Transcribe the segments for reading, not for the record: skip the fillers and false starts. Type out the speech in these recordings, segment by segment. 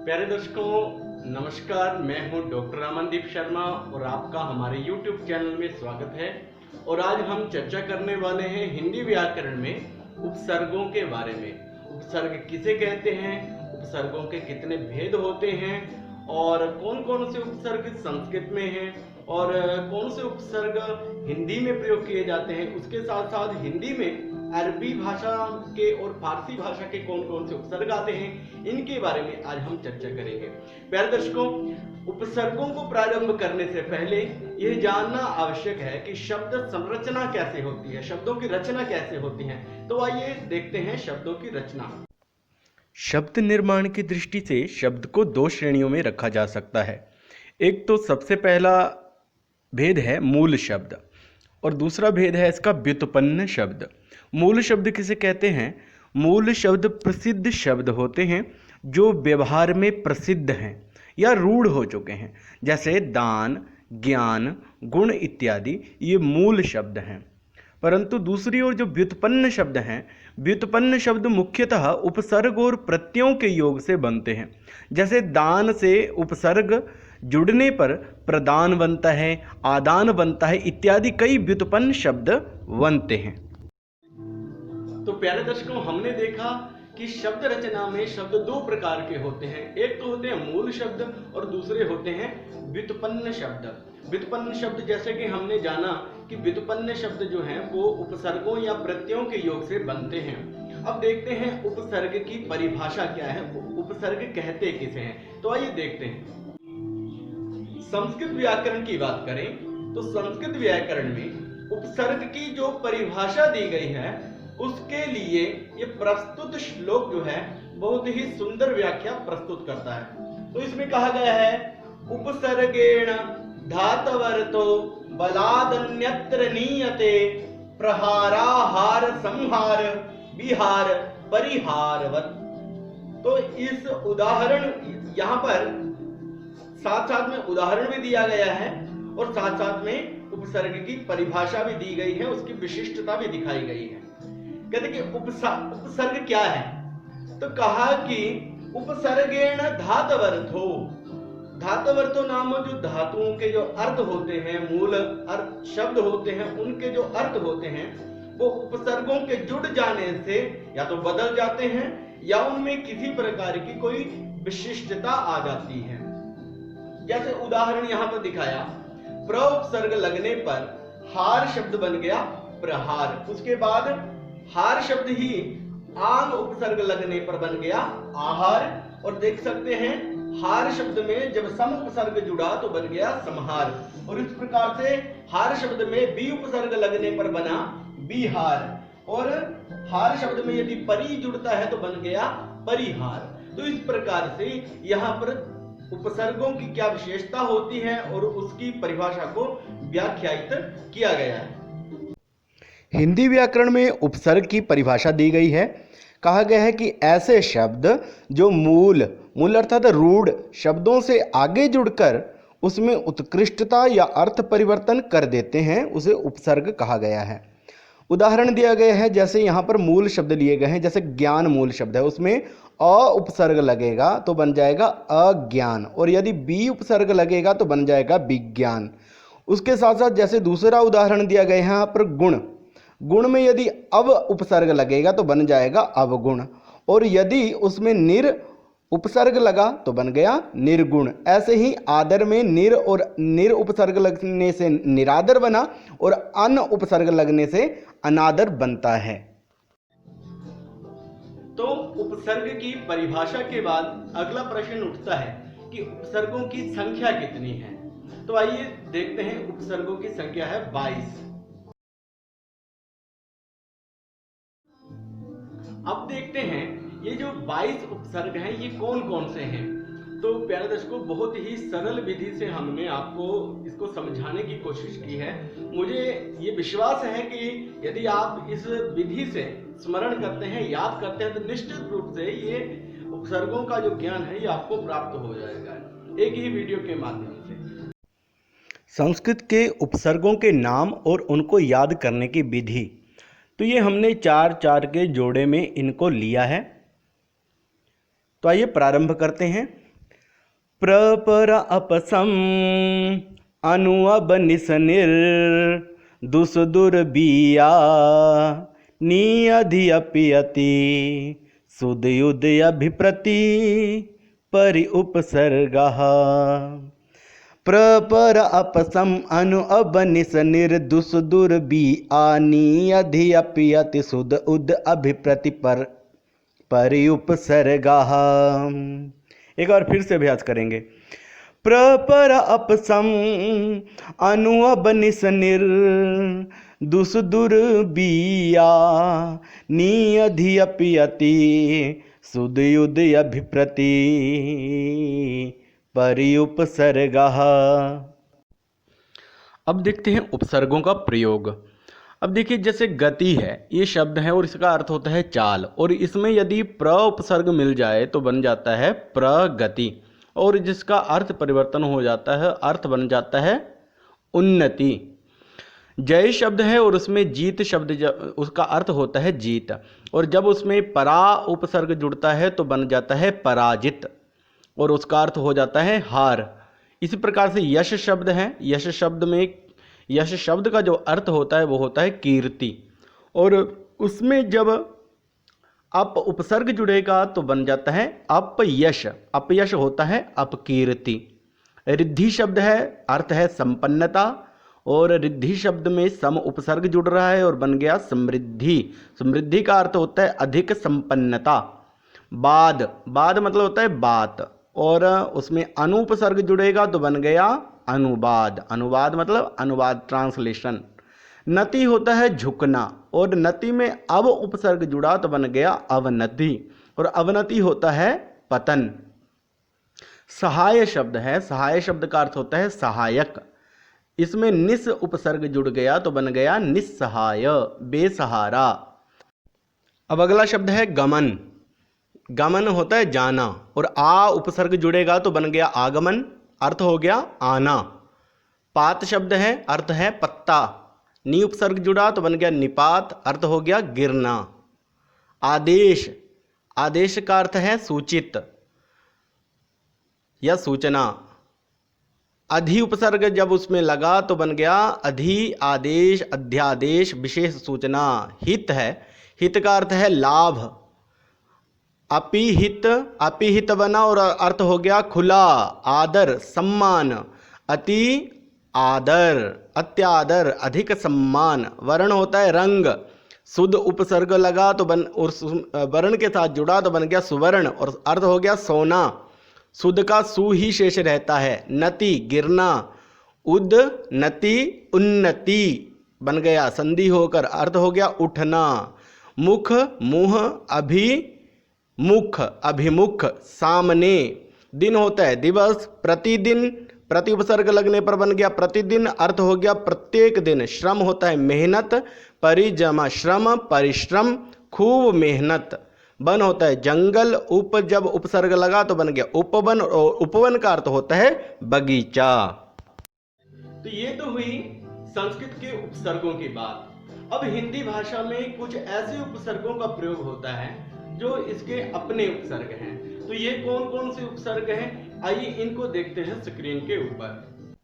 प्यारे दर्शकों नमस्कार, मैं हूं डॉक्टर अमनदीप शर्मा और आपका हमारे YouTube चैनल में स्वागत है। और आज हम चर्चा करने वाले हैं हिंदी व्याकरण में उपसर्गों के बारे में। उपसर्ग किसे कहते हैं, उपसर्गों के कितने भेद होते हैं और कौन कौन से उपसर्ग संस्कृत में हैं और कौन से उपसर्ग हिंदी में प्रयोग किए जाते हैं। उसके साथ साथ हिंदी में अरबी भाषा के और फारसी भाषा के कौन कौन से उपसर्ग आते हैं, इनके बारे में आज हम चर्चा करेंगे। प्यारे दर्शकों, उपसर्गों को प्रारंभ करने से पहले यह जानना आवश्यक है कि शब्द संरचना कैसे होती है, शब्दों की रचना कैसे होती है। तो आइए देखते हैं शब्दों की रचना। शब्द निर्माण की दृष्टि से शब्द को दो श्रेणियों में रखा जा सकता है। एक तो सबसे पहला भेद है मूल शब्द और दूसरा भेद है इसका व्युत्पन्न शब्द। मूल शब्द किसे कहते हैं? मूल शब्द प्रसिद्ध शब्द होते हैं जो व्यवहार में प्रसिद्ध हैं या रूढ़ हो चुके हैं, जैसे दान, ज्ञान, गुण इत्यादि, ये मूल शब्द हैं। परंतु दूसरी ओर जो व्युत्पन्न शब्द हैं, व्युत्पन्न शब्द मुख्यतः उपसर्ग और प्रत्ययों के योग से बनते हैं। जैसे दान से उपसर्ग जुड़ने पर प्रदान बनता है, आदान बनता है इत्यादि कई व्युत्पन्न शब्द बनते हैं। तो प्यारे दर्शकों, हमने देखा कि शब्द रचना में शब्द दो प्रकार के होते हैं। एक तो होते हैं मूल शब्द और दूसरे होते हैं व्युत्पन्न शब्द। व्युत्पन्न शब्द जैसे कि हमने जाना कि व्युत्पन्न शब्द जो हैं वो उपसर्गों या प्रत्ययों के योग से बनते हैं। अब देखते हैं उपसर्ग की परिभाषा क्या है, उपसर्ग कहते किसे हैं। तो आइए देखते हैं। संस्कृत व्याकरण की बात करें तो संस्कृत व्याकरण में उपसर्ग की जो परिभाषा दी गई है उसके लिए ये प्रस्तुत श्लोक जो है बहुत ही सुंदर व्याख्या प्रस्तुत करता है। तो इसमें कहा गया है, उपसर्गेण धातवर्थो बलादन्यत्र नीयते प्रहाराहार संहार विहार परिहारवत्। तो इस उदाहरण यहाँ पर साथ साथ में उदाहरण भी दिया गया है और साथ साथ में उपसर्ग की परिभाषा भी दी गई है, उसकी विशिष्टता भी दिखाई गई है। कहते कि उपसर्ग क्या है, तो कहा कि उपसर्गेण धातवर्थो, धातवर्थो नाम जो धातुओं के जो अर्थ होते हैं, मूल अर्थ शब्द होते हैं, उनके जो अर्थ होते हैं वो उपसर्गों के जुड़ जाने से या तो बदल जाते हैं या उनमें किसी प्रकार की कोई विशिष्टता आ जाती है। जैसे उदाहरण यहाँ पर दिखाया, प्र उपसर्ग लगने पर हार शब्द बन गया प्रहार, उसके बाद हार शब्द ही आंग उपसर्ग लगने पर बन गया आहार, और देख सकते हैं हार शब्द में जब सम उपसर्ग जुड़ा तो बन गया समहार, और इस प्रकार से हार शब्द में बी उपसर्ग लगने पर बना बिहार, और हार शब्द में यदि परी जुड़ता है तो बन गया परिहार। तो इस प्रकार से यहाँ पर उपसर्गों की क्या विशेषता होती है और उसकी परिभाषा को व्याख्यायित किया गया है। हिंदी व्याकरण में उपसर्ग की परिभाषा दी गई है। कहा गया है कि ऐसे शब्द जो मूल अर्थात रूढ़ शब्दों से आगे जुड़कर उसमें उत्कृष्टता या अर्थ परिवर्तन कर देते हैं, उसे उपसर्ग कहा गया है। उदाहरण दिया गया है, जैसे यहाँ पर मूल शब्द लिए गए हैं। जैसे ज्ञान मूल शब्द है, उसमें अ उपसर्ग लगेगा तो बन जाएगा अज्ञान, और यदि बी उपसर्ग लगेगा तो बन जाएगा विज्ञान। उसके साथ साथ जैसे दूसरा उदाहरण दिया गया है यहाँ पर गुण में यदि अव उपसर्ग लगेगा तो बन जाएगा अवगुण, और यदि उसमें निर उपसर्ग लगा तो बन गया निर्गुण। ऐसे ही आदर में निर उपसर्ग लगने से निरादर बना और अन उपसर्ग लगने से अनादर बनता है। तो उपसर्ग की परिभाषा के बाद अगला प्रश्न उठता है कि उपसर्गों की संख्या कितनी है। तो आइए देखते हैं, उपसर्गों की संख्या है 22। अब देखते हैं ये जो 22 उपसर्ग हैं ये कौन कौन से हैं। तो प्यारे दर्शकों, बहुत ही सरल विधि से हमने आपको इसको समझाने की कोशिश की है। मुझे ये विश्वास है कि यदि आप इस विधि से स्मरण करते हैं, याद करते हैं, तो निश्चित रूप से ये उपसर्गों का जो ज्ञान है ये आपको प्राप्त हो जाएगा एक ही वीडियो के माध्यम से। संस्कृत के उपसर्गों के नाम और उनको याद करने की विधि, तो ये हमने 4-4 के जोड़े में इनको लिया है। तो आइए प्रारंभ करते हैं। प्रपर अपसम अनु अब निस निर दुस दुर्बिया नी अधि अपि अति सुद युद अभिप्रति परि उपसर्गः। प्रपर अपसम अनु अब निस निर दुस दुर्बिया नी अधि अपि अति सुद उद अभिप्रति परि उपसर्गः। एक बार फिर से अभ्यास करेंगे। प्रपर अपसम अनु अब निस निर दुस दुर्बिया नी अधि अपि अति सुद युद अभिप्रति परि उपसर्गः। अब देखते हैं उपसर्गों का प्रयोग। अब देखिए, जैसे गति है, ये शब्द है और इसका अर्थ होता है चाल, और इसमें यदि प्र उपसर्ग मिल जाए तो बन जाता है प्रगति, और जिसका अर्थ परिवर्तन हो जाता है, अर्थ बन जाता है उन्नति। जय शब्द है और उसमें जीत शब्द उसका अर्थ होता है जीत, और जब उसमें परा उपसर्ग जुड़ता है तो बन जाता है पराजित, और उसका अर्थ हो जाता है हार। इसी प्रकार से यश शब्द है, यश शब्द में यश शब्द का जो अर्थ होता है वो होता है कीर्ति, और उसमें जब अप उपसर्ग जुड़ेगा तो बन जाता है अपयश, अपयश होता है अपकीर्ति। रिद्धि शब्द है, अर्थ है संपन्नता, और रिद्धि शब्द में सम उपसर्ग जुड़ रहा है और बन गया समृद्धि। समृद्धि का अर्थ होता है अधिक संपन्नता। बाद, बाद मतलब होता है बात, और उसमें अनुपसर्ग जुड़ेगा तो बन गया अनुवाद। अनुवाद मतलब अनुवाद, ट्रांसलेशन। नति होता है झुकना, और नति में अब उपसर्ग जुड़ा तो बन गया अवनति, और अवनति होता है पतन। सहाय शब्द है, सहाय शब्द का अर्थ होता है सहायक, इसमें निस उपसर्ग जुड़ गया तो बन गया निस्सहाय, बेसहारा। अब अगला शब्द है गमन। गमन होता है जाना, और आ उपसर्ग जुड़ेगा तो बन गया आगमन, अर्थ हो गया आना। पात शब्द है, अर्थ है पत्ता, नी उपसर्ग जुड़ा तो बन गया निपात, अर्थ हो गया गिरना। आदेश, आदेश का अर्थ है सूचित या सूचना। अधि उपसर्ग जब उसमें लगा तो बन गया अधि, आदेश, अध्यादेश, विशेष सूचना। हित है, हित का अर्थ है लाभ। अपिहित, अपिहित बना और अर्थ हो गया खुला, आदर, सम्मान। अति आदर, अत्यादर, अधिक सम्मान। वर्ण होता है रंग, शुद्ध उपसर्ग लगा तो और वर्ण के साथ जुड़ा तो बन गया सुवर्ण, और अर्थ हो गया सोना। शुद्ध का सु ही शेष रहता है। नति गिरना, उद नति उन्नति बन गया संधि होकर, अर्थ हो गया उठना। मुख मुंह, अभिमुख अभिमुख, सामने। दिन होता है दिवस, प्रतिदिन, प्रति उपसर्ग लगने पर बन गया प्रतिदिन, अर्थ हो गया प्रत्येक दिन। श्रम होता है मेहनत, परिजमा श्रम परिश्रम, खूब मेहनत। वन होता है जंगल, उप जब उपसर्ग लगा तो बन गया उपवन, और उपवन का अर्थ होता है बगीचा। तो ये तो हुई संस्कृत के उपसर्गों की बात। अब हिंदी भाषा में कुछ ऐसे उपसर्गों का प्रयोग होता है जो इसके अपने उपसर्ग हैं। तो ये कौन कौन से उपसर्ग हैं, आइए इनको देखते हैं स्क्रीन के ऊपर।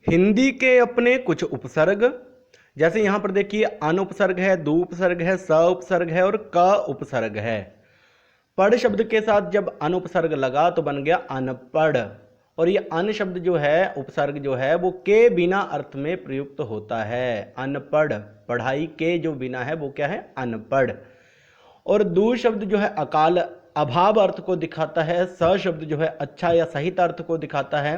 हिंदी के अपने कुछ उपसर्ग, जैसे यहाँ पर देखिए अन उपसर्ग है, दु उपसर्ग है, स उपसर्ग है और क उपसर्ग है। पढ़ शब्द के साथ जब अन उपसर्ग लगा तो बन गया अनपढ़, और ये अन शब्द जो है, उपसर्ग जो है वो के बिना अर्थ में प्रयुक्त होता है, अनपढ़। पढ़ाई के जो बिना है वो क्या है, अनपढ़। और दू शब्द जो है अकाल, अभाव अर्थ को दिखाता है। स शब्द जो है अच्छा या सहित अर्थ को दिखाता है।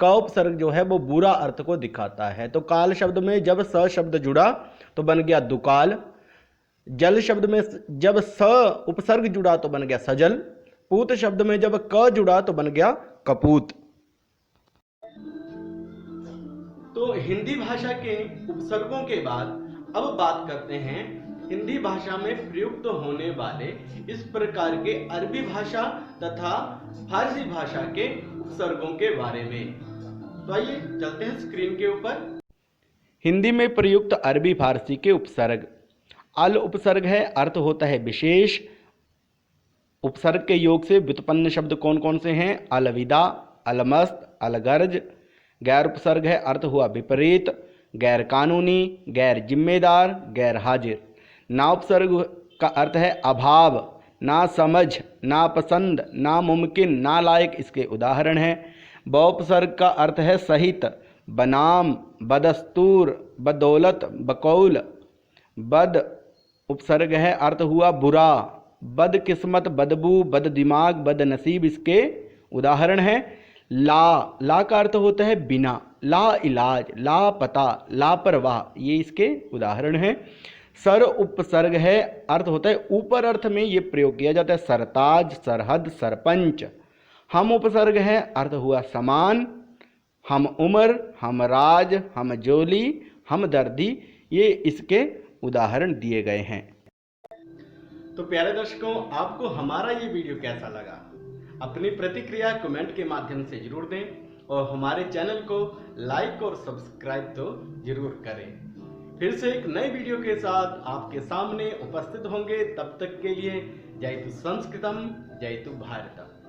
क उपसर्ग जो है वो बुरा अर्थ को दिखाता है। तो काल शब्द में जब स शब्द जुड़ा तो बन गया दुकाल। जल शब्द में जब स उपसर्ग जुड़ा तो बन गया सजल। पूत शब्द में जब क जुड़ा तो बन गया कपूत। तो हिंदी भाषा के उपसर्गों के बाद अब बात करते हैं हिंदी भाषा में प्रयुक्त होने वाले इस प्रकार के अरबी भाषा तथा फारसी भाषा के उपसर्गों के बारे में। तो आइए चलते हैं स्क्रीन के ऊपर। हिंदी में प्रयुक्त अरबी फारसी के उपसर्ग। अल उपसर्ग है, अर्थ होता है विशेष। उपसर्ग के योग से व्युत्पन्न शब्द कौन कौन से हैं? अलविदा, अलमस्त, अलगर्ज। गैर उपसर्ग है, अर्थ हुआ विपरीत, गैर कानूनी, गैर जिम्मेदार, गैर हाजिर। ना उपसर्ग का अर्थ है अभाव, ना समझ, ना पसंद, ना मुमकिन, ना लायक। इसके उदाहरण हैं। बहुपसर्ग का अर्थ है सहित, बनाम, बदस्तूर, बदौलत, बकौल। बद उपसर्ग है, अर्थ हुआ बुरा, बदकिस्मत, बदबू, बद दिमाग, बद नसीब। इसके उदाहरण हैं। ला का अर्थ होता है बिना, ला इलाज, ला पता, लापरवाह। ये इसके उदाहरण हैं। सर उपसर्ग है, अर्थ होता है ऊपर। अर्थ में ये प्रयोग किया जाता है, सरताज, सरहद, सरपंच। हम उपसर्ग है, अर्थ हुआ समान, हम उम्र, हम राज, हम जोली, हम दर्दी। ये इसके उदाहरण दिए गए हैं। तो प्यारे दर्शकों, आपको हमारा ये वीडियो कैसा लगा? अपनी प्रतिक्रिया कमेंट के माध्यम से जरूर दें और हमारे चैनल को लाइक और सब्सक्राइब तो जरूर करें। फिर से एक नए वीडियो के साथ आपके सामने उपस्थित होंगे। तब तक के लिए जयतु संस्कृतम, जयतु भारतम।